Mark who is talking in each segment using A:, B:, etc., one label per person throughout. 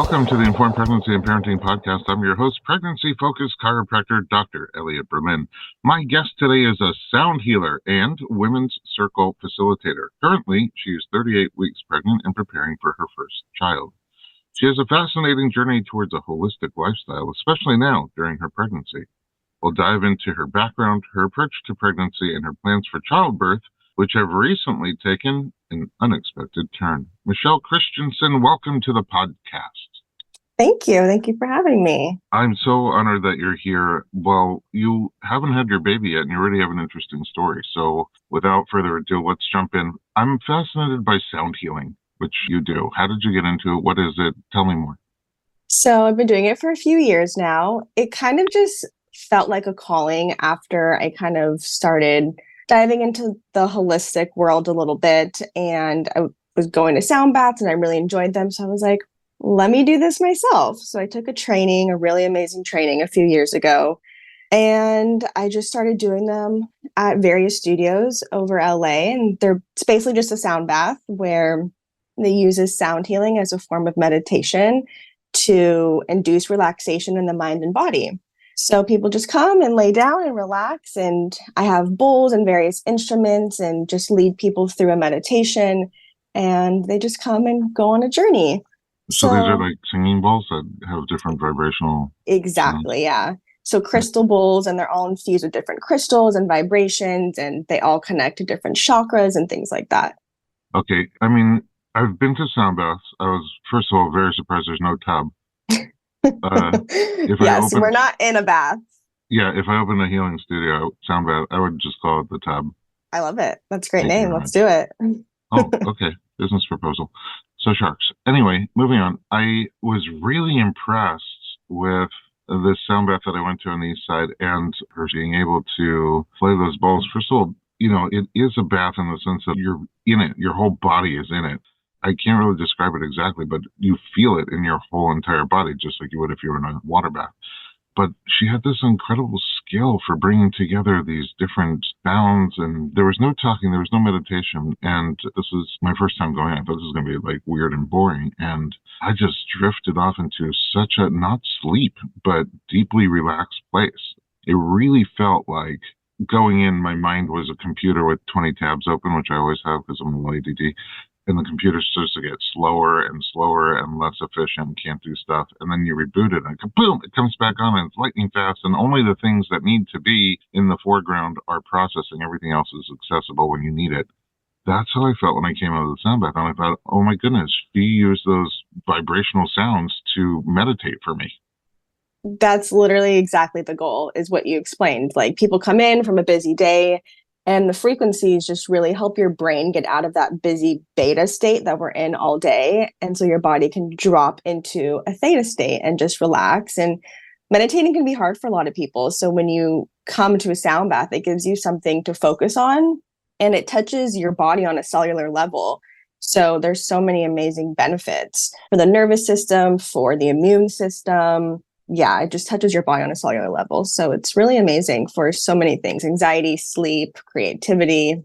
A: Welcome to the Informed Pregnancy and Parenting Podcast. I'm your host, pregnancy-focused chiropractor, Dr. Elliot Berlin. My guest today is a sound healer and women's circle facilitator. Currently, she is 38 weeks pregnant and preparing for her first child. She has a fascinating journey towards a holistic lifestyle, especially now during her pregnancy. We'll dive into her background, her approach to pregnancy, and her plans for childbirth, which have recently taken an unexpected turn. Michelle Christensen, welcome to the podcast.
B: Thank you. Thank you for having me.
A: I'm so honored that you're here. Well, you haven't had your baby yet, and you already have an interesting story. So without further ado, let's jump in. I'm fascinated by sound healing, which you do. How did you get into it? What is it? Tell me more.
B: So I've been doing it for a few years now. It kind of just felt like a calling after I kind of started diving into the holistic world a little bit, and I was going to sound baths and I really enjoyed them. So I was like, let me do this myself. So I took a really amazing training a few years ago, and I just started doing them at various studios over LA. And it's basically just a sound bath where they use sound healing as a form of meditation to induce relaxation in the mind and body. So people just come and lay down and relax, and I have bowls and various instruments and just lead people through a meditation, and they just come and go on a journey.
A: So these are like singing bowls that have different vibrational...
B: Exactly, yeah. So crystal bowls, and they're all infused with different crystals and vibrations, and they all connect to different chakras and things like that.
A: Okay, I mean, I've been to sound baths. I was, first of all, very surprised there's no tub.
B: Yes, we're not in a bath.
A: Yeah, if I opened a healing studio, sound bath, I would just call it the tub.
B: I love it. That's a great name. Let's do it.
A: Oh, okay. Business proposal. So sharks. Anyway, moving on. I was really impressed with the sound bath that I went to on the east side and her being able to play those bowls. First of all, it is a bath in the sense that you're in it. Your whole body is in it. I can't really describe it exactly, but you feel it in your whole entire body, just like you would if you were in a water bath. But she had this incredible skill for bringing together these different sounds, and there was no talking, there was no meditation. And this is my first time going. I thought this was going to be like weird and boring. And I just drifted off into such a, not sleep, but deeply relaxed place. It really felt like going in, my mind was a computer with 20 tabs open, which I always have because I'm a little ADD. And the computer starts to get slower and slower and less efficient, can't do stuff. And then you reboot it and boom, it comes back on and it's lightning fast. And only the things that need to be in the foreground are processing. Everything else is accessible when you need it. That's how I felt when I came out of the sound bath. And I thought, oh my goodness, she used those vibrational sounds to meditate for me.
B: That's literally exactly the goal, is what you explained. Like, people come in from a busy day, and the frequencies just really help your brain get out of that busy beta state that we're in all day. And so your body can drop into a theta state and just relax. And meditating can be hard for a lot of people. So when you come to a sound bath, it gives you something to focus on, and it touches your body on a cellular level. So there's so many amazing benefits for the nervous system, for the immune system. Yeah, it just touches your body on a cellular level. So it's really amazing for so many things: anxiety, sleep, creativity.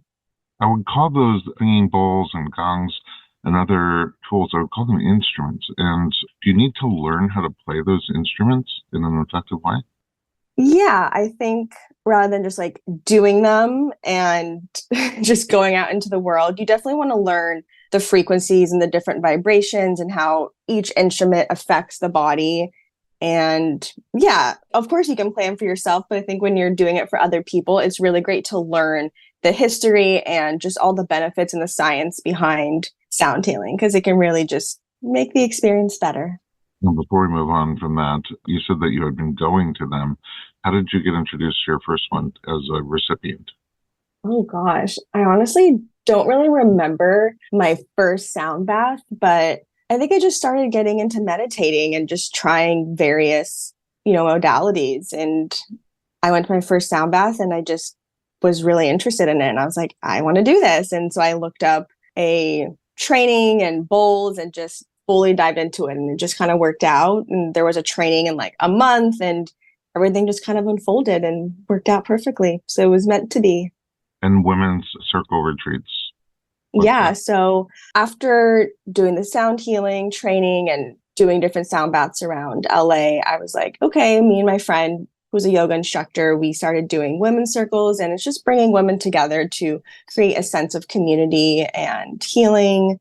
A: I would call those singing bowls and gongs and other tools, I would call them instruments. And do you need to learn how to play those instruments in an effective way?
B: Yeah, I think rather than just like doing them and just going out into the world, you definitely want to learn the frequencies and the different vibrations and how each instrument affects the body. And yeah, of course you can play them for yourself, but I think when you're doing it for other people, it's really great to learn the history and just all the benefits and the science behind sound healing, because it can really just make the experience better.
A: Well, before we move on from that, you said that you had been going to them. How did you get introduced to your first one as a recipient?
B: Oh gosh, I honestly don't really remember my first sound bath, but I think I just started getting into meditating and just trying various, modalities. And I went to my first sound bath and I just was really interested in it. And I was like, I want to do this. And so I looked up a training and bowls and just fully dived into it. And it just kind of worked out. And there was a training in like a month, and everything just kind of unfolded and worked out perfectly. So it was meant to be.
A: And women's circle retreats.
B: Yeah. So after doing the sound healing training and doing different sound baths around LA, I was like, okay, me and my friend who's a yoga instructor, we started doing women's circles, and it's just bringing women together to create a sense of community and healing.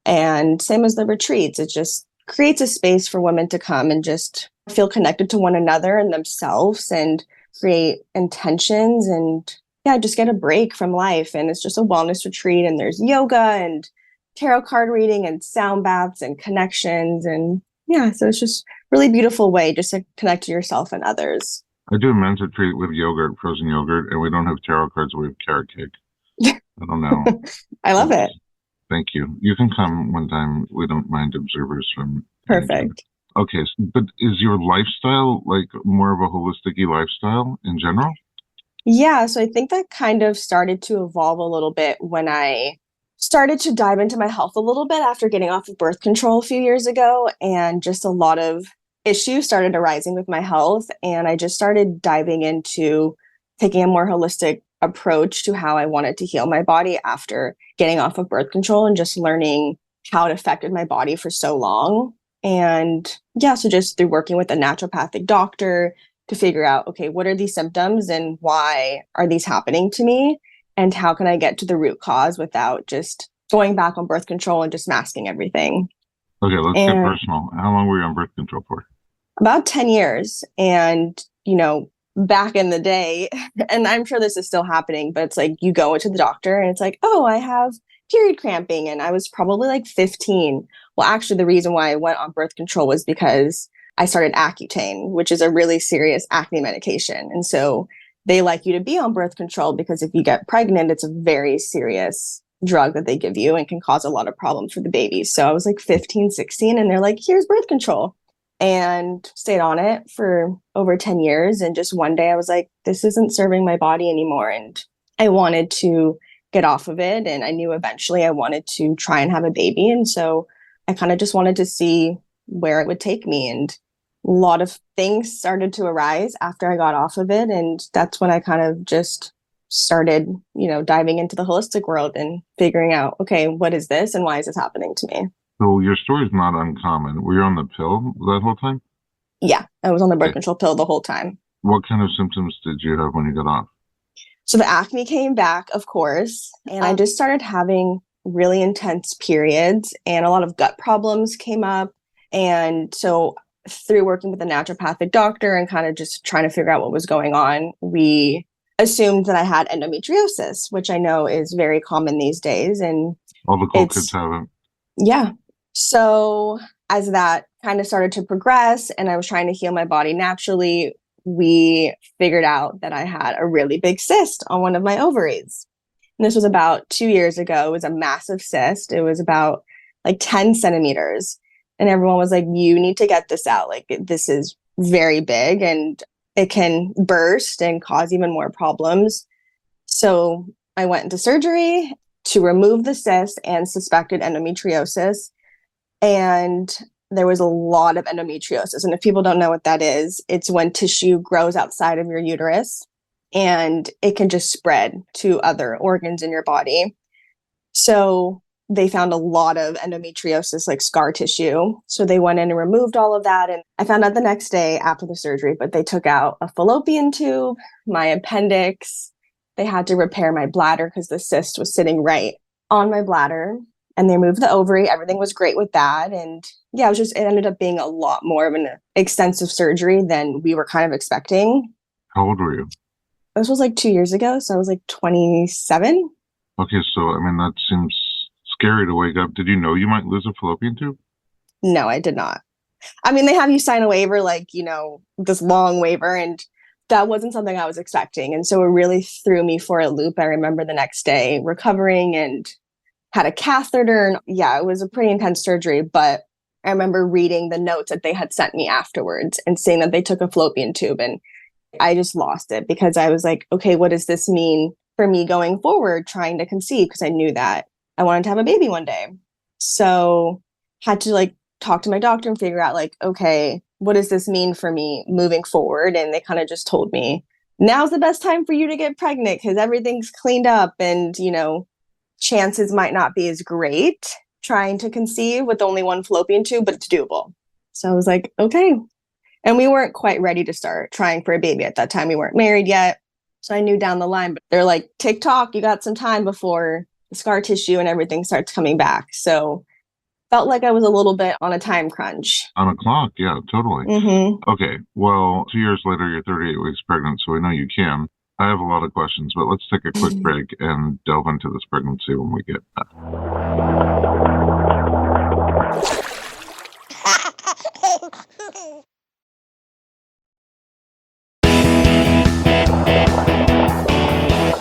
B: And same as the retreats, it just creates a space for women to come and just feel connected to one another and themselves and create intentions and yeah, just get a break from life. And it's just a wellness retreat, and there's yoga and tarot card reading and sound baths and connections. And yeah, so it's just really beautiful way just to connect to yourself and others.
A: I do a men's retreat with yogurt, frozen yogurt, and we don't have tarot cards, we have carrot cake. I don't know.
B: I love it.
A: Thank you. You can come one time. We don't mind observers from.
B: Perfect.
A: Okay, but is your lifestyle like more of a holistic-y lifestyle in general?
B: Yeah, so I think that kind of started to evolve a little bit when I started to dive into my health a little bit after getting off of birth control a few years ago, and just a lot of issues started arising with my health. And I just started diving into taking a more holistic approach to how I wanted to heal my body after getting off of birth control and just learning how it affected my body for so long. And yeah, so just through working with a naturopathic doctor to figure out, okay, what are these symptoms and why are these happening to me? And how can I get to the root cause without just going back on birth control and just masking everything?
A: Okay, let's get personal. How long were you on birth control for?
B: About 10 years. And, back in the day, and I'm sure this is still happening, but it's like you go into the doctor and it's like, oh, I have period cramping. And I was probably like 15. Well, actually, the reason why I went on birth control was because I started Accutane, which is a really serious acne medication. And so they like you to be on birth control because if you get pregnant, it's a very serious drug that they give you and can cause a lot of problems for the baby. So I was like 15, 16, and they're like, here's birth control. And stayed on it for over 10 years. And just one day I was like, this isn't serving my body anymore. And I wanted to get off of it. And I knew eventually I wanted to try and have a baby. And so I kind of just wanted to see where it would take me. And a lot of things started to arise after I got off of it. And that's when I kind of just started, diving into the holistic world and figuring out, okay, what is this and why is this happening to me?
A: So your story is not uncommon. Were you on the pill that whole time?
B: Yeah, I was on the birth control pill the whole time.
A: What kind of symptoms did you have when you got off?
B: So the acne came back, of course, and I just started having really intense periods and a lot of gut problems came up. And so through working with a naturopathic doctor and kind of just trying to figure out what was going on, we assumed that I had endometriosis, which I know is very common these days. And
A: all the cool kids have it.
B: Yeah. So as that kind of started to progress and I was trying to heal my body naturally, we figured out that I had a really big cyst on one of my ovaries. And this was about 2 years ago. It was a massive cyst. It was about like 10 centimeters. And everyone was like, you need to get this out. Like, this is very big and it can burst and cause even more problems. So I went into surgery to remove the cyst and suspected endometriosis. And there was a lot of endometriosis. And if people don't know what that is, it's when tissue grows outside of your uterus and it can just spread to other organs in your body. So they found a lot of endometriosis, like scar tissue. So they went in and removed all of that. And I found out the next day after the surgery, but they took out a fallopian tube, my appendix. They had to repair my bladder because the cyst was sitting right on my bladder. And they removed the ovary. Everything was great with that. And yeah, it ended up being a lot more of an extensive surgery than we were kind of expecting.
A: How old were you?
B: This was like 2 years ago. So I was like 27.
A: Okay, so that seems scary to wake up. Did you know you might lose a fallopian tube?
B: No, I did not. They have you sign a waiver, this long waiver, and that wasn't something I was expecting. And so it really threw me for a loop. I remember the next day recovering and had a catheter. And yeah, it was a pretty intense surgery, but I remember reading the notes that they had sent me afterwards and seeing that they took a fallopian tube. And I just lost it because I was like, okay, what does this mean for me going forward, trying to conceive? Because I knew that I wanted to have a baby one day. So had to talk to my doctor and figure out okay, what does this mean for me moving forward? And they kind of just told me, now's the best time for you to get pregnant because everything's cleaned up and, chances might not be as great trying to conceive with only one fallopian tube, but it's doable. So I was like, okay. And we weren't quite ready to start trying for a baby at that time. We weren't married yet. So I knew down the line, but they're like, TikTok, you got some time before the scar tissue and everything starts coming back. So felt like I was a little bit on a time crunch.
A: On a clock, yeah, totally.
B: Mm-hmm.
A: Okay, well, 2 years later, you're 38 weeks pregnant, so we know you can. I have a lot of questions, but let's take a quick break and delve into this pregnancy when we get back.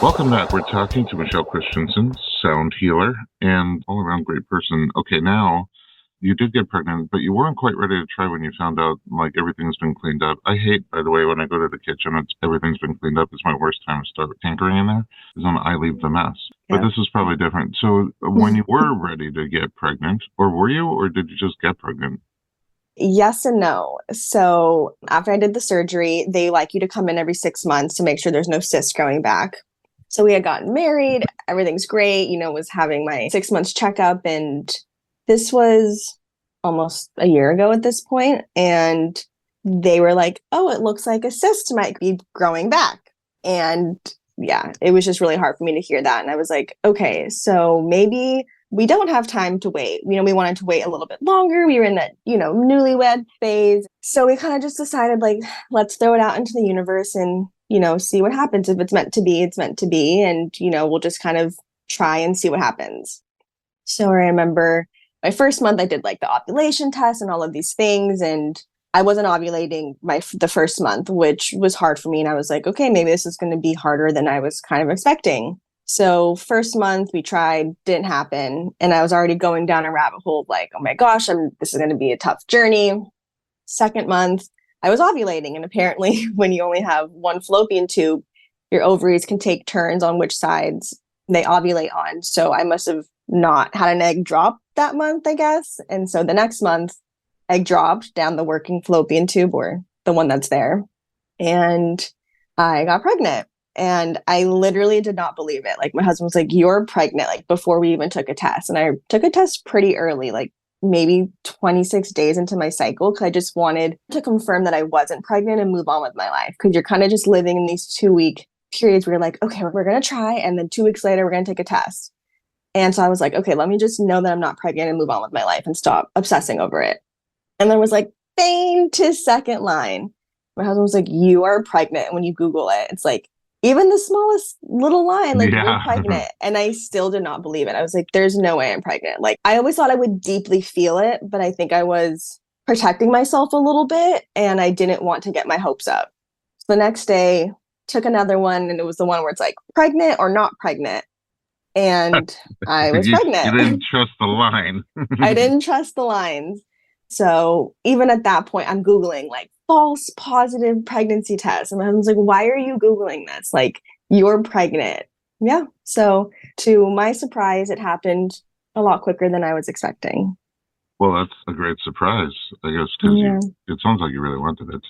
A: Welcome back. We're talking to Michelle Christensen, sound healer and all-around great person. Okay, now you did get pregnant, but you weren't quite ready to try when you found out, like, everything's been cleaned up. I hate, by the way, when I go to the kitchen, everything's been cleaned up. It's my worst time to start tinkering in there, is when I leave the mess. But
B: Yeah.
A: this is probably different. So when you were ready to get pregnant, or were you, or did you just get pregnant?
B: Yes and no. So after I did the surgery, they like you to come in every 6 months to make sure there's no cysts growing back. So we had gotten married, everything's great, was having my 6 months checkup, and this was almost a year ago at this point, and they were like, oh, it looks like a cyst might be growing back. And yeah, it was just really hard for me to hear that. And I was like, okay, so maybe we don't have time to wait. We wanted to wait a little bit longer. We were in that, newlywed phase. So we kind of just decided, like, let's throw it out into the universe and, see what happens. If it's meant to be, it's meant to be. And, we'll just kind of try and see what happens. So I remember my first month, I did like the ovulation test and all of these things. And I wasn't ovulating the first month, which was hard for me. And I was like, okay, maybe this is going to be harder than I was kind of expecting. So first month we tried, didn't happen. And I was already going down a rabbit hole of like, oh my gosh, this is going to be a tough journey. Second month, I was ovulating. And apparently when you only have one fallopian tube, your ovaries can take turns on which sides they ovulate on. So I must have not had an egg drop that month, I guess. And so the next month, egg dropped down the working fallopian tube, or the one that's there. And I got pregnant. And I literally did not believe it. Like, my husband was like, you're pregnant, like, before we even took a test. And I took a test pretty early, like maybe 26 days into my cycle, because I just wanted to confirm that I wasn't pregnant and move on with my life. Because you're kind of just living in these 2-week periods where you're like, okay, we're going to try. And then 2 weeks later, we're going to take a test. And so I was like, okay, let me just know that I'm not pregnant and move on with my life and stop obsessing over it. And then was like, bang, to second line. My husband was like, you are pregnant. And when you Google it, it's like, even the smallest little line, like,
A: Yeah.
B: you're pregnant. And I still did not believe it. I was like, there's no way I'm pregnant. Like, I always thought I would deeply feel it, but I think I was protecting myself a little bit, and I didn't want to get my hopes up. So the next day, took another one, and it was the one where it's like, pregnant or not pregnant. And I was pregnant.
A: You didn't trust the line.
B: I didn't trust the lines. So even at that point, I'm Googling like false positive pregnancy tests. And my husband's like, why are you Googling this? Like, you're pregnant. Yeah. So to my surprise, it happened a lot quicker than I was expecting.
A: Well, that's a great surprise, I guess, because it sounds like you really wanted it.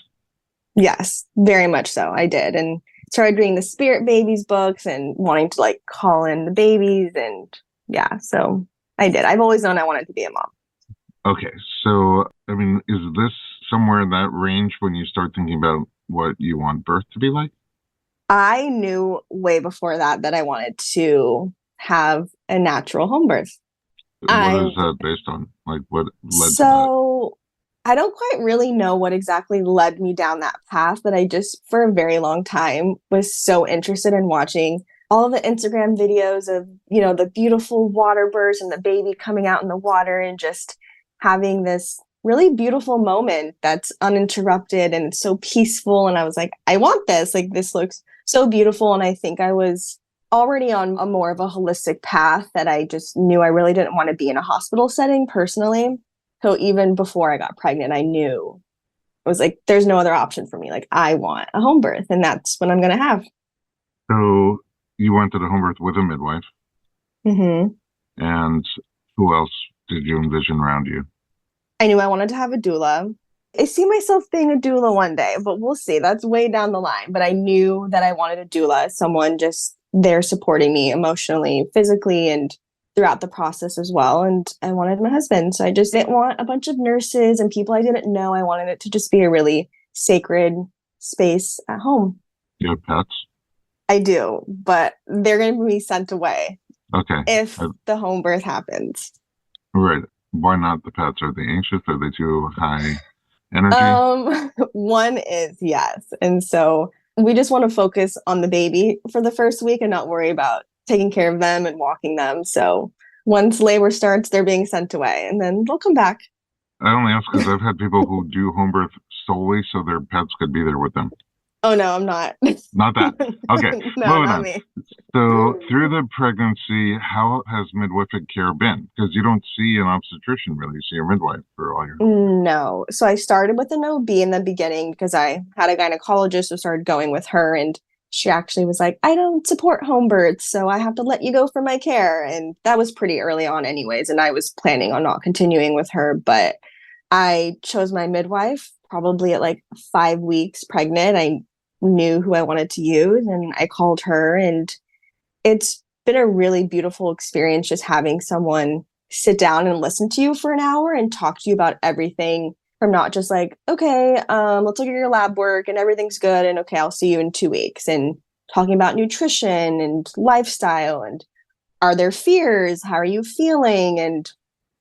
B: Yes, very much so. I did. And started reading the Spirit Babies books and wanting to like call in the babies. And yeah, so I did. I've always known I wanted to be a mom.
A: Okay. So, I mean, is this somewhere in that range when you start thinking about what you want birth to be like?
B: I knew way before that I wanted to have a natural home birth.
A: What is that based on? Like, what led to that?
B: So I don't quite really know what exactly led me down that path, but I just, for a very long time, was so interested in watching all of the Instagram videos of, the beautiful water births and the baby coming out in the water and just having this really beautiful moment that's uninterrupted and so peaceful. And I was like, I want this. Like, this looks so beautiful. And I think I was already on a more of a holistic path that I just knew I really didn't want to be in a hospital setting personally. So even before I got pregnant, I knew it was like, there's no other option for me. Like, I want a home birth, and that's what I'm going to have.
A: So you wanted a home birth with a midwife.
B: Mm-hmm.
A: And who else did you envision around you?
B: I knew I wanted to have a doula. I see myself being a doula one day, but we'll see. That's way down the line. But I knew that I wanted a doula, someone just there supporting me emotionally, physically, and throughout the process as well. And I wanted my husband. So I just didn't want a bunch of nurses and people I didn't know. I wanted it to just be a really sacred space at home.
A: You have pets?
B: I do, but they're going to be sent away
A: Okay.
B: if the home birth happens.
A: Right. Why not the pets? Are they anxious? Are they too high energy?
B: One is yes. And so we just want to focus on the baby for the first week and not worry about taking care of them and walking them. So once labor starts, they're being sent away and then they'll come back.
A: I only ask because I've had people who do home birth solely so their pets could be there with them.
B: Oh, no, I'm not.
A: Not that. Okay.
B: No,
A: Moving
B: not
A: on.
B: me.
A: So through the pregnancy, how has midwifery care been? Because you don't see an obstetrician really. You see your midwife for all your...
B: No. So I started with an OB in the beginning because I had a gynecologist, so started going with her. And she actually was like, I don't support home births, so I have to let you go for my care. And that was pretty early on anyways. And I was planning on not continuing with her. But I chose my midwife probably at like 5 weeks pregnant. I knew who I wanted to use and I called her, and it's been a really beautiful experience just having someone sit down and listen to you for an hour and talk to you about everything, from not just like, okay, let's look at your lab work and everything's good and okay, I'll see you in 2 weeks, and talking about nutrition and lifestyle and are there fears, how are you feeling, and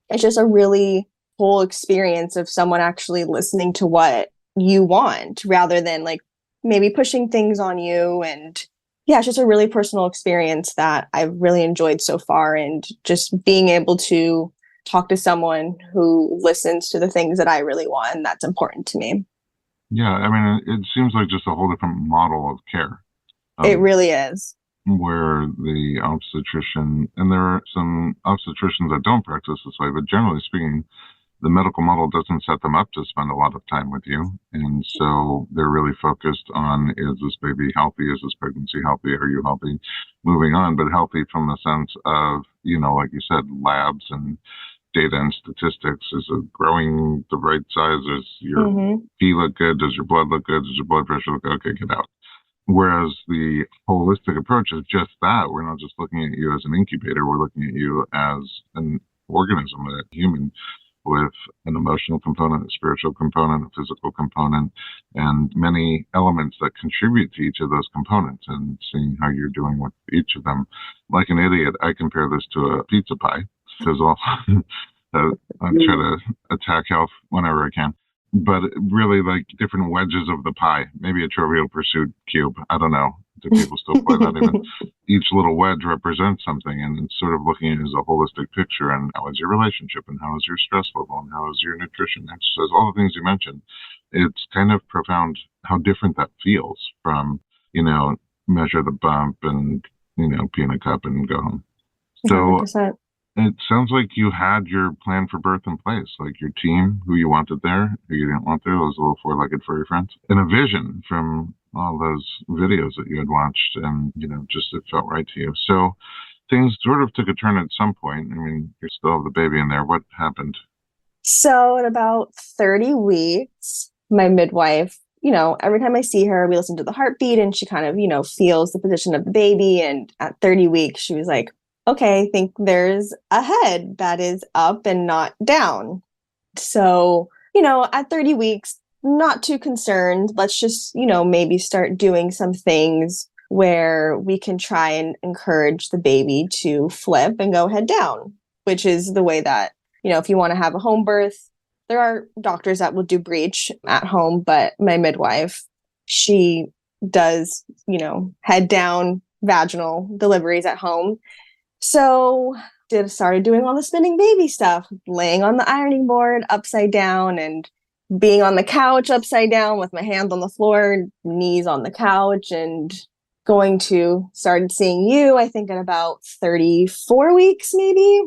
B: it's just a really whole experience of someone actually listening to what you want rather than like maybe pushing things on you. And yeah, it's just a really personal experience that I've really enjoyed so far. And just being able to talk to someone who listens to the things that I really want, and that's important to me.
A: Yeah, I mean, it seems like just a whole different model of care.
B: It really is.
A: Where the obstetrician, and there are some obstetricians that don't practice this way, but generally speaking, the medical model doesn't set them up to spend a lot of time with you. And so they're really focused on, is this baby healthy? Is this pregnancy healthy? Are you healthy? Moving on, but healthy from the sense of, like you said, labs and data and statistics. Is it growing the right size? Does your pee look good? Does your blood look good? Does your blood pressure look good? Okay, get out. Whereas the holistic approach is just that. We're not just looking at you as an incubator. We're looking at you as an organism, a human, with an emotional component, a spiritual component, a physical component, and many elements that contribute to each of those components, and seeing how you're doing with each of them. Like an idiot, I compare this to a pizza pie, because I try to attack health whenever I can. But really, like different wedges of the pie, maybe a Trivial Pursuit cube. I don't know. Do people still play that even? Each little wedge represents something, and it's sort of looking at it as a holistic picture. And how is your relationship, and how is your stress level, and how is your nutrition, exercise, all the things you mentioned. It's kind of profound how different that feels from, measure the bump and, pee in a cup and go home. So
B: 100%.
A: It sounds like you had your plan for birth in place, like your team, who you wanted there, who you didn't want there, those little four-legged furry friends, and a vision from all those videos that you had watched, and, just it felt right to you. So things sort of took a turn at some point. I mean, you still have the baby in there. What happened?
B: So at about 30 weeks, my midwife, every time I see her, we listen to the heartbeat and she kind of, feels the position of the baby. And at 30 weeks, she was like, okay, I think there's a head that is up and not down. So, at 30 weeks, not too concerned. Let's just, maybe start doing some things where we can try and encourage the baby to flip and go head down, which is the way that, if you want to have a home birth, there are doctors that will do breech at home, but my midwife, she does, head down vaginal deliveries at home. So started doing all the spinning baby stuff, laying on the ironing board upside down and being on the couch upside down with my hands on the floor, knees on the couch, and started seeing you, I think at about 34 weeks, maybe.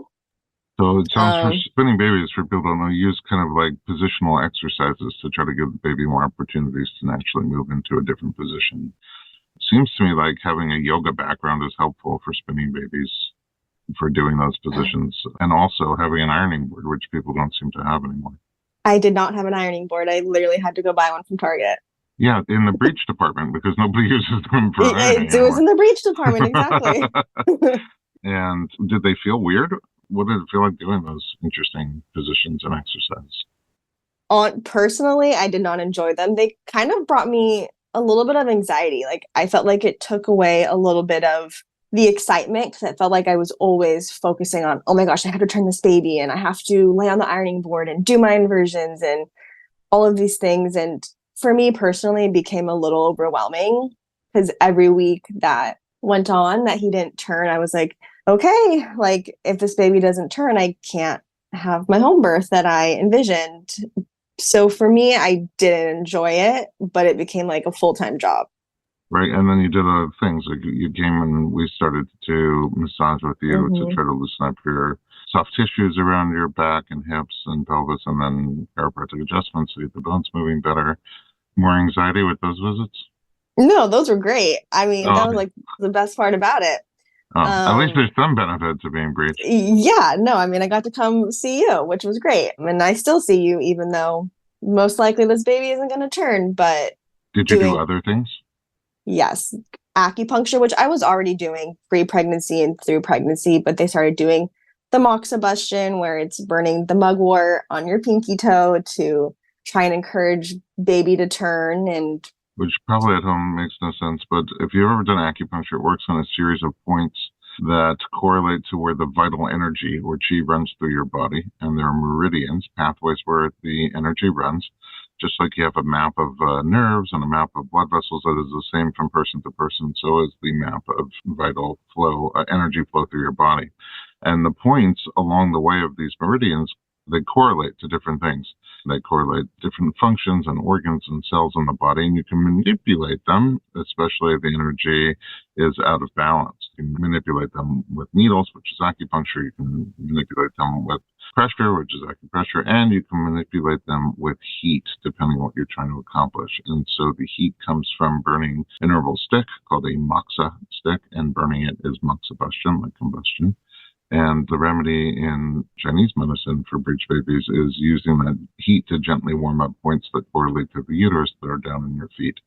A: So it sounds for spinning babies, for people who don't know, use kind of like positional exercises to try to give the baby more opportunities to naturally move into a different position. It seems to me like having a yoga background is helpful for spinning babies, for doing those positions, and also having an ironing board, which people don't seem to have anymore.
B: I did not have an ironing board. I literally had to go buy one from Target.
A: Yeah, in the breech department, because nobody uses them for ironing
B: It was in the breech department, exactly.
A: And did they feel weird? What did it feel like doing those interesting positions and exercises?
B: Personally, I did not enjoy them. They kind of brought me a little bit of anxiety. Like I felt like it took away a little bit of the excitement because it felt like I was always focusing on, oh my gosh, I have to turn this baby and I have to lay on the ironing board and do my inversions and all of these things. And for me personally, it became a little overwhelming because every week that went on that he didn't turn, I was like, okay, like if this baby doesn't turn, I can't have my home birth that I envisioned. So for me, I didn't enjoy it, but it became like a full-time job.
A: Right. And then you did other things. Like you came and we started to massage with you to
B: Mm-hmm.
A: try to loosen up your soft tissues around your back and hips and pelvis, and then chiropractic adjustments to get the bones moving better. More anxiety with those visits?
B: No, those were great. I mean,
A: Oh,
B: that was
A: okay.
B: like the best part about it.
A: Oh, at least
B: Um,
A: there's some benefit to being breached.
B: yeah, no, I mean, I got to come see you, which was great. And I still see you, even though most likely this baby isn't going to turn, but
A: Did you do
B: doing,
A: other things?
B: yes, acupuncture, which I was already doing pre-pregnancy and through pregnancy, but they started doing the moxibustion where it's burning the mugwort on your pinky toe to try and encourage baby to turn. And
A: Which probably at home makes no sense. But if you've ever done acupuncture, it works on a series of points that correlate to where the vital energy or chi runs through your body. And there are meridians, pathways where the energy runs. Just like you have a map of nerves and a map of blood vessels that is the same from person to person, so is the map of vital flow, energy flow through your body. And the points along the way of these meridians, they correlate to different things. They correlate different functions and organs and cells in the body, and you can manipulate them, especially if the energy is out of balance. You can manipulate them with needles, which is acupuncture. You can manipulate them with pressure, which is acupressure, and you can manipulate them with heat, depending on what you're trying to accomplish. And so the heat comes from burning an herbal stick called a moxa stick, and burning it is moxibustion, like combustion. And the remedy in Chinese medicine for breech babies is using that heat to gently warm up points that correlate to the uterus that are down in your feet.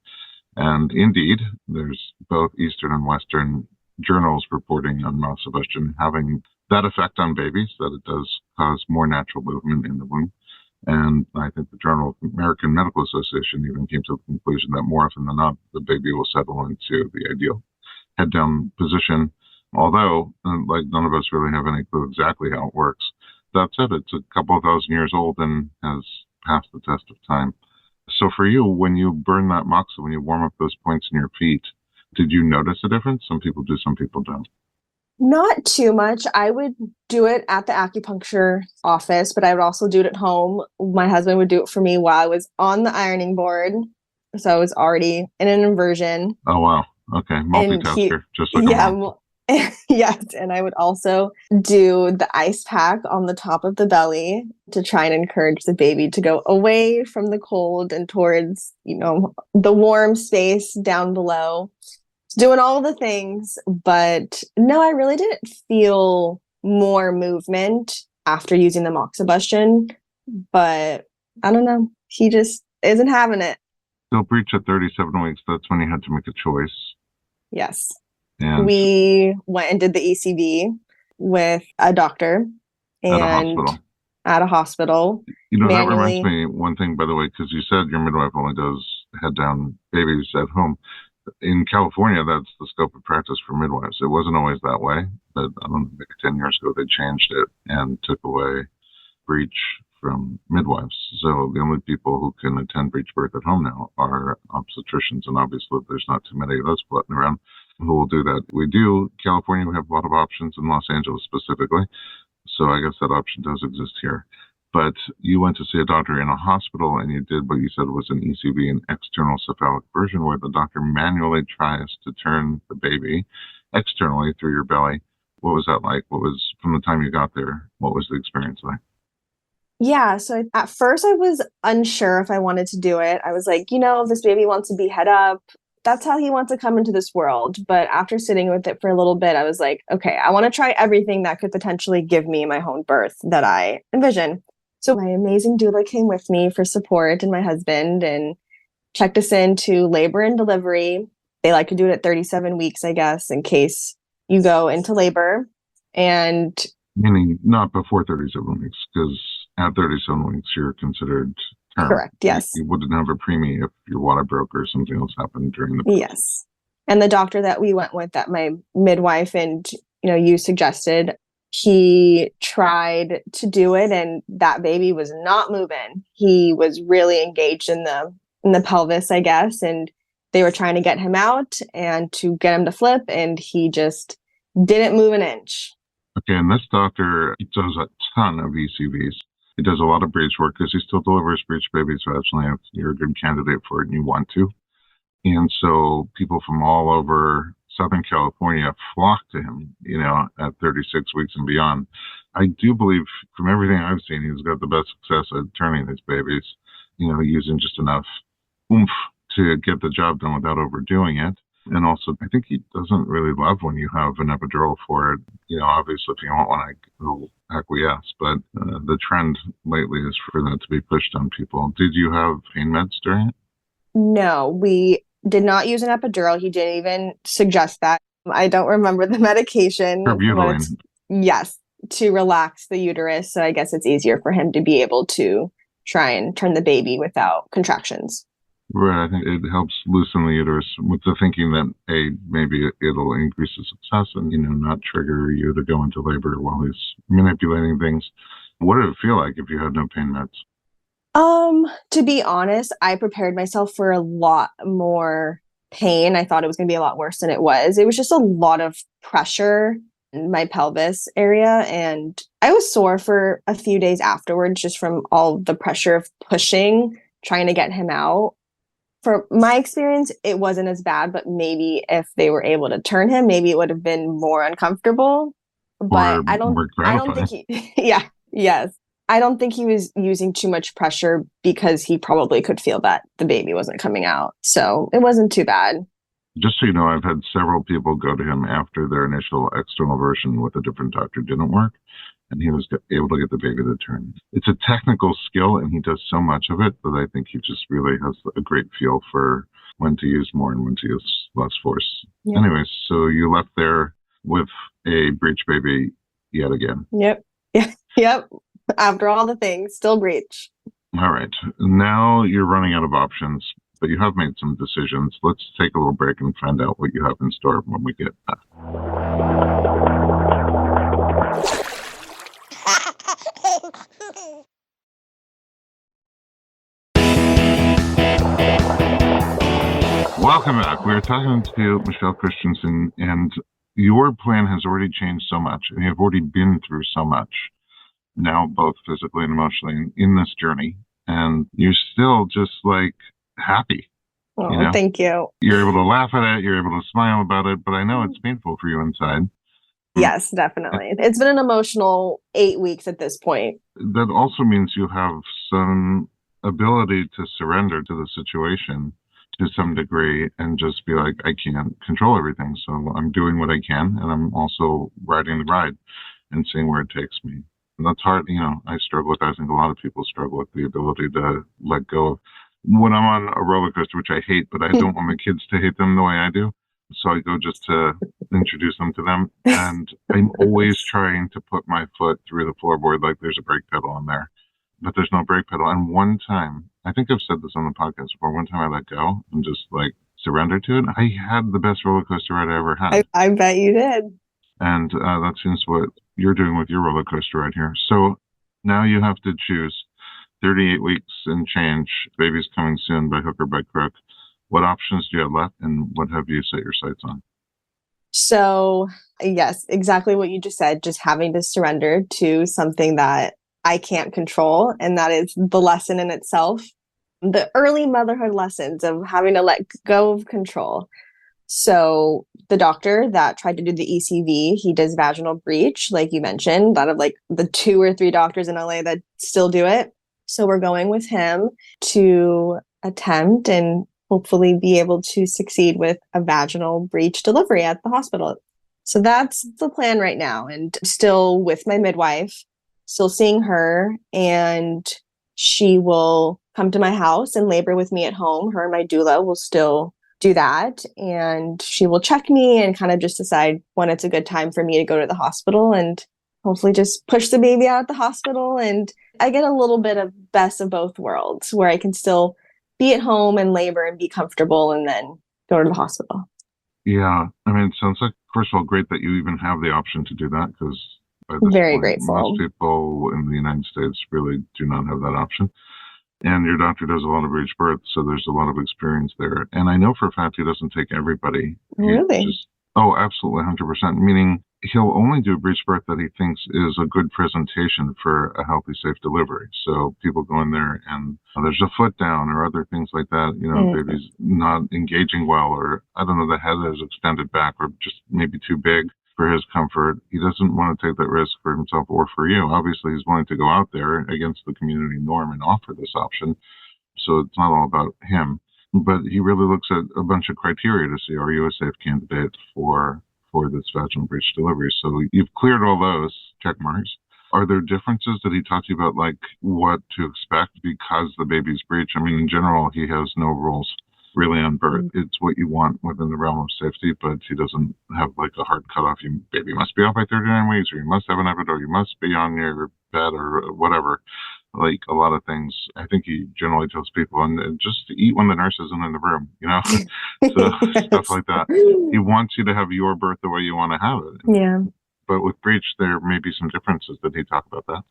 A: And indeed, there's both Eastern and Western journals reporting on moxibustion having that effect on babies, that it does cause more natural movement in the womb. And I think the Journal of American Medical Association even came to the conclusion that more often than not, the baby will settle into the ideal head down position. Although, like, none of us really have any clue exactly how it works. That said, it's a couple of thousand years old and has passed the test of time. So for you, when you burn that moxa, when you warm up those points in your feet, did you notice a difference? Some people do, some people don't.
B: not too much. I would do it at the acupuncture office, but I would also do it at home. My husband would do it for me while I was on the ironing board. So I was already in an inversion.
A: Oh, wow. Okay.
B: And he,
A: Multitasker, just like a
B: yeah,
A: mom.
B: yes. And I would also do the ice pack on the top of the belly to try and encourage the baby to go away from the cold and towards, the warm space down below. Doing all the things, but no, I really didn't feel more movement after using the moxibustion. But I don't know. He just isn't having it.
A: Still breach at 37 weeks. That's when you had to make a choice.
B: Yes.
A: And
B: We went and did the ECV with a doctor
A: at a
B: and
A: hospital.
B: at a hospital
A: That reminds
B: manually.
A: me one thing, by the way, because you said your midwife only does head down babies at home. In California, that's the scope of practice for midwives. It wasn't always that way, but I don't know, maybe 10 years ago they changed it and took away breech from midwives. So the only people who can attend breech birth at home now are obstetricians, and obviously there's not too many of those floating around who will do that. We do, California, we have a lot of options in Los Angeles specifically, so I guess that option does exist here. But you went to see a doctor in a hospital and you did what you said was an ECV, an external cephalic version, where the doctor manually tries to turn the baby externally through your belly. What was that like? What was, from the time you got there, what was the experience like?
B: Yeah, so at first I was unsure if I wanted to do it. I was like, if this baby wants to be head up, that's how he wants to come into this world. But after sitting with it for a little bit, I was like, okay, I want to try everything that could potentially give me my own birth that I envision. So my amazing doula came with me for support and my husband and checked us into labor and delivery. They like to do it at 37 weeks, I guess, in case you go into labor. And
A: Meaning not before 37 weeks, because at 37 weeks, you're considered term.
B: correct, yes.
A: You wouldn't have a preemie if your water broke or something else happened during the birth.
B: Yes. And the doctor that we went with, that my midwife and, you suggested, he tried to do it and that baby was not moving. He was really engaged in the pelvis, I guess, and they were trying to get him out and to get him to flip, and he just didn't move an inch.
A: Okay, and this doctor does a ton of ECVs. He does a lot of breech work because he still delivers breech babies vaginally if you're a good candidate for it and you want to. And so people from all over Southern California flock to him, at 36 weeks and beyond. I do believe from everything I've seen, he's got the best success at turning these babies, using just enough oomph to get the job done without overdoing it. And also, I think he doesn't really love when you have an epidural for it. Obviously, if you don't want to acquiesce, but the trend lately is for that to be pushed on people. Did you have pain meds during it?
B: No, we did not use an epidural. He didn't even suggest that. I don't remember the medication.
A: Terbutaline.
B: Yes, to relax the uterus. So I guess it's easier for him to be able to try and turn the baby without contractions.
A: Right. I think it helps loosen the uterus with the thinking that, maybe it'll increase the success and, not trigger you to go into labor while he's manipulating things. What did it feel like if you had no pain meds?
B: To be honest, I prepared myself for a lot more pain. I thought it was going to be a lot worse than it was. It was just a lot of pressure in my pelvis area. And I was sore for a few days afterwards, just from all the pressure of pushing, trying to get him out. For my experience, it wasn't as bad, but maybe if they were able to turn him, maybe it would have been more uncomfortable. But I don't think yes. I don't think he was using too much pressure because he probably could feel that the baby wasn't coming out. So it wasn't too bad.
A: Just so you know, I've had several people go to him after their initial external version with a different doctor didn't work, and he was able to get the baby to turn. It's a technical skill, and he does so much of it that I think he just really has a great feel for when to use more and when to use less force. Yeah. Anyways, so you left there with a breech baby yet again.
B: Yep. Yep. After all the things, still breech.
A: All right. Now you're running out of options, but you have made some decisions. Let's take a little break and find out what you have in store when we get back. Welcome back. We're talking to Michelle Christensen, and your plan has already changed so much, and you've already been through so much now, both physically and emotionally in this journey, and you're still just happy.
B: Oh, thank you.
A: You're able to laugh at it, you're able to smile about it, but I know it's painful for you inside.
B: Yes, definitely. It's been an emotional 8 weeks at this point.
A: That also means you have some ability to surrender to the situation to some degree and just be like, I can't control everything, so I'm doing what I can, and I'm also riding the ride and seeing where it takes me. And that's hard. I struggle with that. I think a lot of people struggle with the ability to let go of. When I'm on a roller coaster, which I hate, but I don't want my kids to hate them the way I do. So I go just to introduce them to them. And I'm always trying to put my foot through the floorboard like there's a brake pedal on there. But there's no brake pedal. And one time, I think I've said this on the podcast before, one time I let go and just surrendered to it. I had the best roller coaster ride I ever had.
B: I bet you did.
A: And that seems what you're doing with your roller coaster right here. So now you have to choose 38 weeks and change. Baby's coming soon by hook or by crook. What options do you have left, and what have you set your sights on?
B: So, yes, exactly what you just said, just having to surrender to something that I can't control. And that is the lesson in itself. The early motherhood lessons of having to let go of control. So the doctor that tried to do the ECV, he does vaginal breech, like you mentioned, out of the 2 or 3 doctors in LA that still do it. So we're going with him to attempt and hopefully be able to succeed with a vaginal breech delivery at the hospital. So that's the plan right now. And still with my midwife, still seeing her, and she will come to my house and labor with me at home. Her and my doula will still do that. And she will check me and kind of just decide when it's a good time for me to go to the hospital and hopefully just push the baby out of the hospital. And I get a little bit of best of both worlds where I can still be at home and labor and be comfortable and then go to the hospital.
A: Yeah. I mean, it sounds like, first of all, great that you even have the option to do that, because by this
B: Very
A: point, most
B: grateful.
A: people in the United States really do not have that option. And your doctor does a lot of breech births, so there's a lot of experience there. And I know for a fact he doesn't take everybody. He
B: Really?
A: just, oh, absolutely, 100%. Meaning he'll only do a breech birth that he thinks is a good presentation for a healthy, safe delivery. So people go in there and there's a foot down or other things like that. You know, baby's not engaging well, or I don't know, the head is extended back or just maybe too big for his comfort. He doesn't want to take that risk for himself or for you. Obviously, he's willing to go out there against the community norm and offer this option. So it's not all about him. But he really looks at a bunch of criteria to see, are you a safe candidate for this vaginal breech delivery? So you've cleared all those check marks. Are there differences that he talked to you about, like what to expect because the baby's breech? I mean, in general, he has no rules really on birth. It's what you want within the realm of safety, but he doesn't have like a hard cutoff. You baby must be out by 39 weeks, or you must have an epidural, you must be on your bed, or whatever. Like a lot of things, I think he generally tells people, and just eat when the nurse isn't in the room, you know? So stuff like that. He wants you to have your birth the way you want to have it.
B: Yeah.
A: But with breech, there may be some differences. Did he talk about that?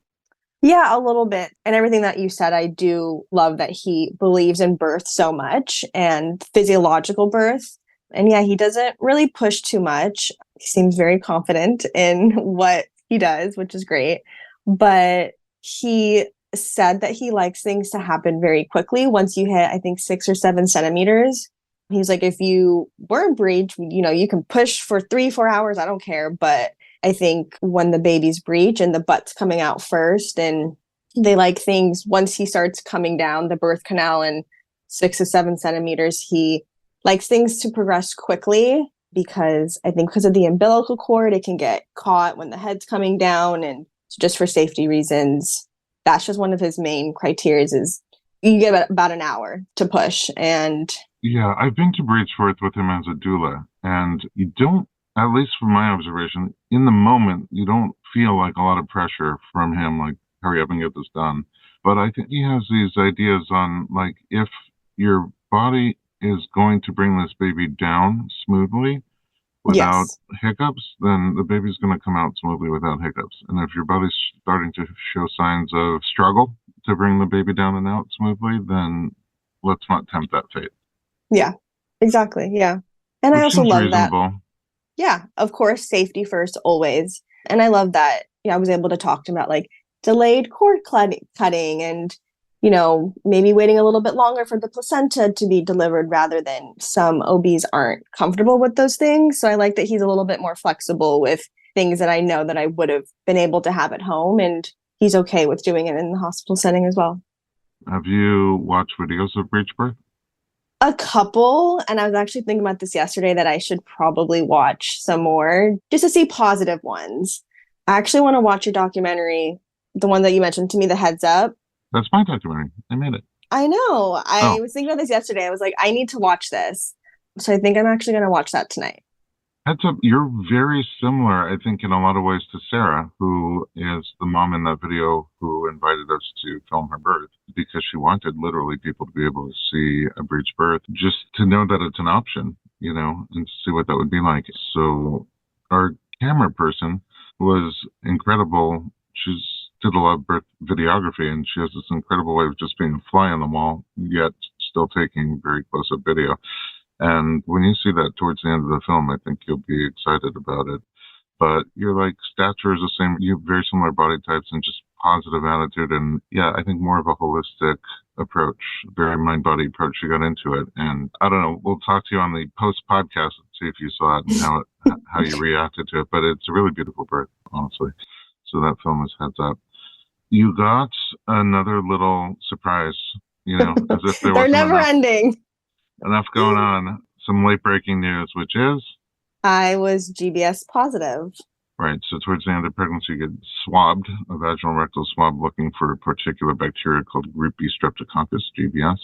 B: Yeah, a little bit. And everything that you said, I do love that he believes in birth so much and physiological birth. And yeah, he doesn't really push too much. He seems very confident in what he does, which is great. But he said that he likes things to happen very quickly once you hit, I think, 6 or 7 centimeters. He's like, if you were breech, you can push for 3, 4 hours. I don't care. But I think when the baby's breech and the butt's coming out first, and they like things once he starts coming down the birth canal in 6 to 7 centimeters, he likes things to progress quickly because I think because of the umbilical cord, it can get caught when the head's coming down. And just for safety reasons, that's just one of his main criteria is you get about an hour to push. And
A: yeah, I've been to breech birth with him as a doula, and you don't, at least from my observation, in the moment, you don't feel like a lot of pressure from him, like, hurry up and get this done. But I think he has these ideas on, like, if your body is going to bring this baby down smoothly without hiccups, then the baby's going to come out smoothly without hiccups. And if your body's starting to show signs of struggle to bring the baby down and out smoothly, then let's not tempt that fate.
B: Yeah, exactly. Yeah. And I
A: Which
B: also
A: seems
B: love
A: reasonable.
B: that. Yeah, of course, safety first, always. And I love that, I was able to talk to him about like delayed cord cutting and, maybe waiting a little bit longer for the placenta to be delivered rather than some OBs aren't comfortable with those things. So I like that he's a little bit more flexible with things that I know that I would have been able to have at home. And he's okay with doing it in the hospital setting as well.
A: Have you watched videos of breech birth?
B: A couple, and I was actually thinking about this yesterday that I should probably watch some more just to see positive ones. I actually want to watch your documentary, the one that you mentioned to me, the Heads Up.
A: That's my documentary. I made it.
B: I know. I
A: Oh.
B: was thinking about this yesterday. I was like, I need to watch this. So I think I'm actually going to watch that tonight.
A: Heads up, you're very similar, I think, in a lot of ways to Sarah, who is the mom in that video who invited us to film her birth because she wanted literally people to be able to see a breech birth, just to know that it's an option, and to see what that would be like. So our camera person was incredible. She's did a lot of birth videography, and she has this incredible way of just being a fly on the wall, yet still taking very close-up video. And when you see that towards the end of the film, I think you'll be excited about it. But your stature is the same. You have very similar body types and just positive attitude. And yeah, I think more of a holistic approach, very mind-body approach. You got into it. And I don't know, we'll talk to you on the post-podcast and see if you saw it and how you reacted to it. But it's a really beautiful birth, honestly. So that film is Heads Up. You got another little surprise, as if there
B: They're
A: wasn't
B: never ending.
A: enough going on. Some late breaking news, which is
B: I was GBS positive.
A: right. So towards the end of pregnancy, you get swabbed, a vaginal rectal swab, looking for a particular bacteria called Group B streptococcus, GBS.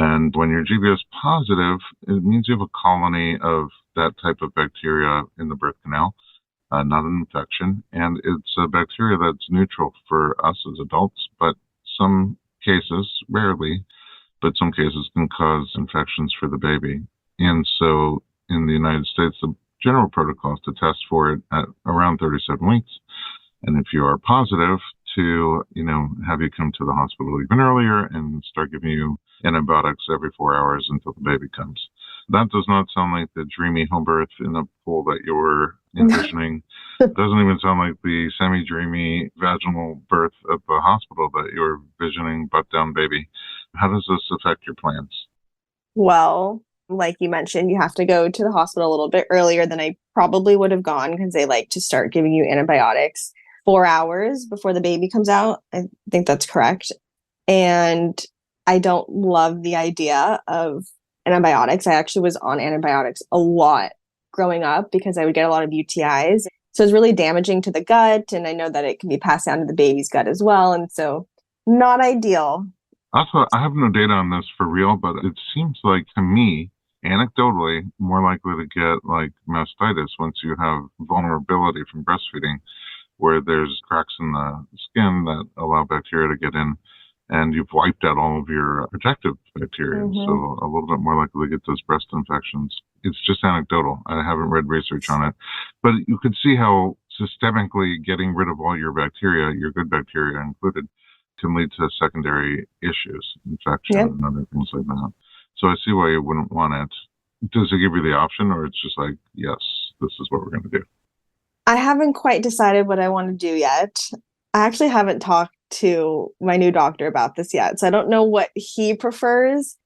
A: And when your GB is positive, it means you have a colony of that type of bacteria in the birth canal, not an infection. And it's a bacteria that's neutral for us as adults, but some cases, rarely, but some cases can cause infections for the baby. And so in the United States, the general protocol is to test for it at around 37 weeks. And if you are positive, to, have you come to the hospital even earlier and start giving you antibiotics every 4 hours until the baby comes. That does not sound like the dreamy home birth in a pool that you were envisioning. It doesn't even sound like the semi-dreamy vaginal birth at the hospital that you were envisioning, butt-down baby. How does this affect your plans?
B: Well, like you mentioned, you have to go to the hospital a little bit earlier than I probably would have gone because they like to start giving you antibiotics 4 hours before the baby comes out. I think that's correct. And I don't love the idea of antibiotics. I actually was on antibiotics a lot growing up because I would get a lot of UTIs. So it's really damaging to the gut. And I know that it can be passed down to the baby's gut as well. And so not ideal.
A: Also, I have no data on this for real, but it seems like to me, anecdotally, more likely to get like mastitis once you have vulnerability from breastfeeding, where there's cracks in the skin that allow bacteria to get in, and you've wiped out all of your protective bacteria. Mm-hmm. So a little bit more likely to get those breast infections. It's just anecdotal. I haven't read research on it. But you could see how systemically getting rid of all your bacteria, your good bacteria included, can lead to secondary issues, infection, and other things like that. So I see why you wouldn't want it. Does it give you the option, or it's just like, yes, this is what we're going to do?
B: I haven't quite decided what I want to do yet. I actually haven't talked to my new doctor about this yet. So I don't know what he prefers.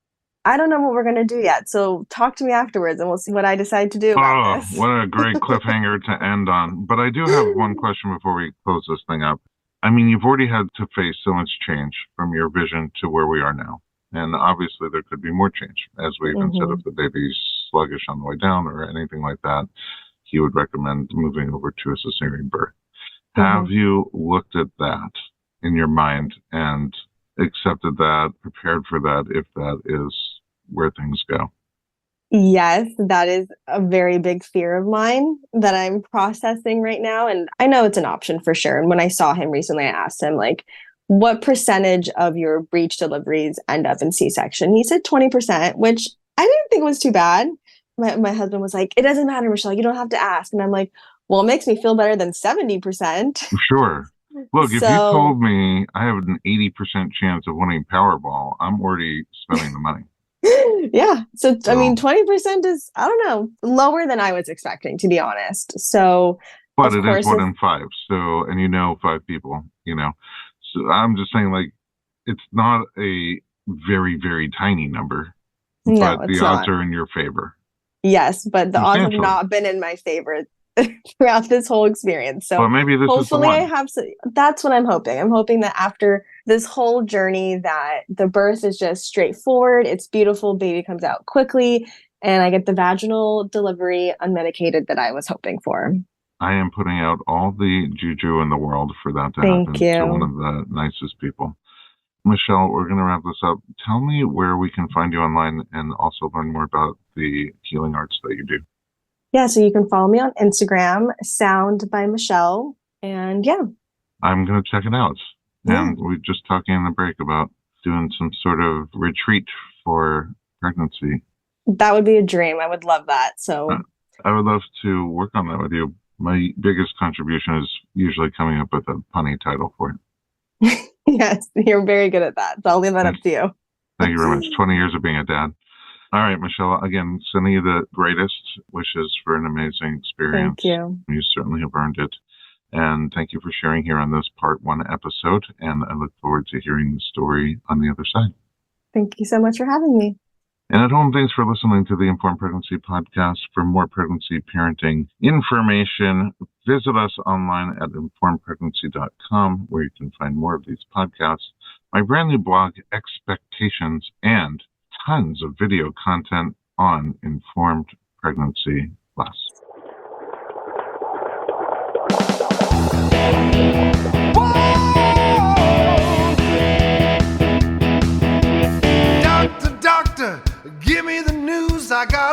B: I don't know what we're going to do yet. So talk to me afterwards and we'll see what I decide to do about this.
A: What a great cliffhanger to end on. But I do have one question before we close this thing up. I mean, you've already had to face so much change from your vision to where we are now. And obviously there could be more change, as we even said, if the baby's sluggish on the way down or anything like that, he would recommend moving over to a cesarean birth. Have you looked at that in your mind and accepted that, prepared for that, if that is where things go?
B: Yes, that is a very big fear of mine that I'm processing right now. And I know it's an option for sure. And when I saw him recently, I asked him, like, what percentage of your breech deliveries end up in C-section? He said 20%, which I didn't think was too bad. My husband was like, it doesn't matter, Michelle, you don't have to ask. And I'm like, well, it makes me feel better than 70%.
A: Sure. Look, if you told me I have an 80% chance of winning Powerball, I'm already spending the money.
B: Yeah. So, I mean, 20% is, I don't know, lower than I was expecting, to be honest. So,
A: but it is 1 in 5. So, and 5 people, So I'm just saying, like, it's not a very, very tiny number, but the odds are in your favor.
B: Yes, but the odds have not been in my favor throughout this whole experience. So
A: maybe this
B: hopefully
A: is the one.
B: I have that's what I'm hoping. I'm hoping that after this whole journey that the birth is just straightforward, it's beautiful, baby comes out quickly, and I get the vaginal delivery unmedicated that I was hoping for.
A: I am putting out all the juju in the world for that to happen to one of the nicest people. Michelle, we're going to wrap this up. Tell me where we can find you online and also learn more about the healing arts that you do.
B: Yeah, so you can follow me on Instagram, Sound by Michelle, and
A: I'm going to check it out. And we were just talking in the break about doing some sort of retreat for pregnancy.
B: That would be a dream. I would love that. So
A: I would love to work on that with you. My biggest contribution is usually coming up with a punny title for it.
B: Yes, you're very good at that. So I'll leave that up to you.
A: Thank you very much. 20 years of being a dad. All right, Michelle, again, sending you the greatest wishes for an amazing experience.
B: Thank you.
A: You certainly have earned it. And thank you for sharing here on this part 1 episode. And I look forward to hearing the story on the other side.
B: Thank you so much for having me.
A: And at home, thanks for listening to the Informed Pregnancy Podcast. For more pregnancy parenting information, visit us online at informedpregnancy.com, where you can find more of these podcasts, my brand new blog, Expectations, and tons of video content on Informed Pregnancy Plus. Whoa! Doctor,
C: I got